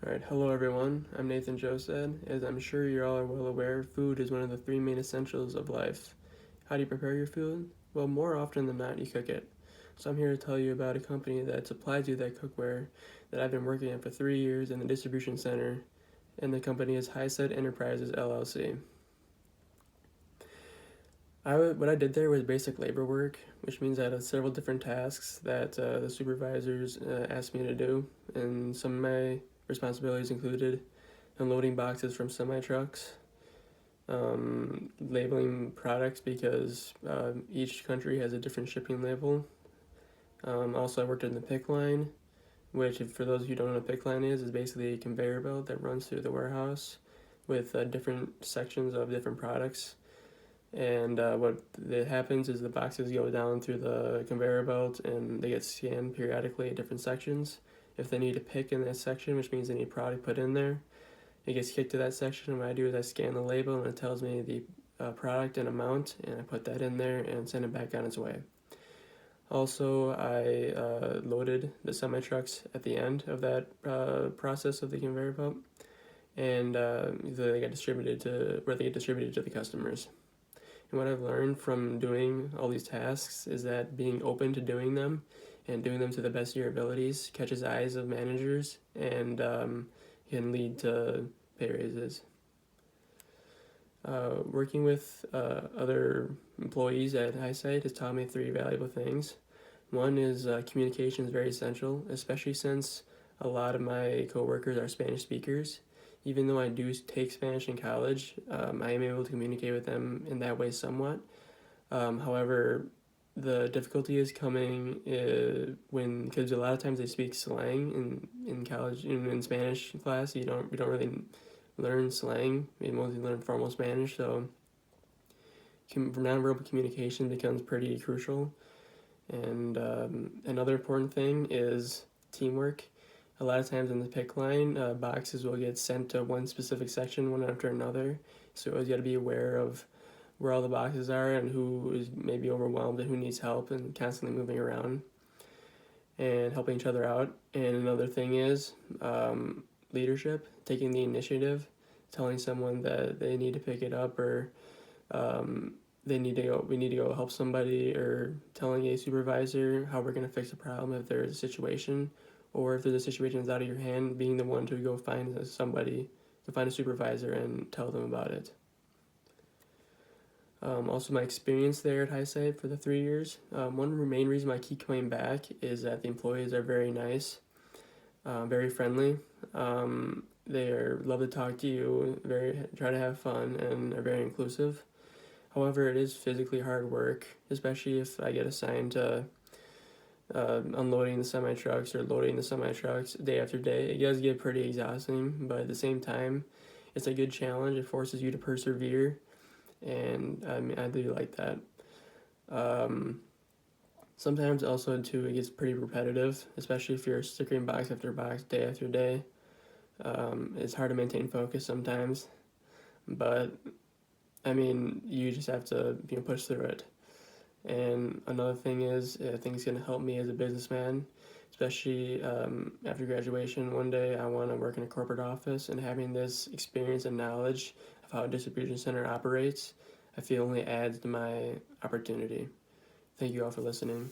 Alright, hello everyone. I'm Nathan Josed. As I'm sure you all are well aware, food is one of the three main essentials of life. How do you prepare your food? Well, more often than not, you cook it. So I'm here to tell you about a company that supplies you that cookware that I've been working at for 3 years in the distribution center, and the company is Highside Enterprises LLC. What I did there was basic labor work, which means I had several different tasks that the supervisors asked me to do, and some of my responsibilities included unloading boxes from semi trucks, labeling products because each country has a different shipping label. Also, I worked in the pick line, which, for those of you who don't know what a pick line is basically a conveyor belt that runs through the warehouse with different sections of different products. And what happens is the boxes go down through the conveyor belt and they get scanned periodically at different sections. If they need to pick in that section, which means they need product put in there, it gets kicked to that section. And what I do is I scan the label and it tells me the product and amount, and I put that in there and send it back on its way. Also, I loaded the semi trucks at the end of that process of the conveyor belt, and they get distributed to where they get distributed to the customers. And what I've learned from doing all these tasks is that being open to doing them and doing them to the best of your abilities catches the eyes of managers and can lead to pay raises. Working with other employees at Highside has taught me three valuable things. One is communication is very essential, especially since a lot of my coworkers are Spanish speakers. Even though I do take Spanish in college, I am able to communicate with them in that way somewhat. However, the difficulty is coming because a lot of times they speak slang in college. In Spanish class, we don't really learn slang. We mostly learn formal Spanish, so nonverbal communication becomes pretty crucial. And another important thing is teamwork. A lot of times in the pick line, boxes will get sent to one specific section one after another. So you always got to be aware of where all the boxes are and who is maybe overwhelmed and who needs help, and constantly moving around and helping each other out. And another thing is leadership, taking the initiative, telling someone that they need to pick it up, or we need to go help somebody, or telling a supervisor how we're going to fix a problem if there's a situation, or if there's a situation that's out of your hand, being the one to go find somebody, to find a supervisor and tell them about it. Also, my experience there at Highside for the 3 years, one main reason I keep coming back is that the employees are very nice, very friendly. Love to talk to you, try to have fun, and are very inclusive. However, it is physically hard work, especially if I get assigned to unloading the semi trucks or loading the semi trucks day after day. It does get pretty exhausting, but at the same time, it's a good challenge. It forces you to persevere, and I do like that. Sometimes also too, it gets pretty repetitive, especially if you're stickering box after box day after day. It's hard to maintain focus sometimes, but you just have to push through it. And another thing is, I think it's going to help me as a businessman, especially after graduation. One day, I want to work in a corporate office, and having this experience and knowledge of how a distribution center operates, I feel only adds to my opportunity. Thank you all for listening.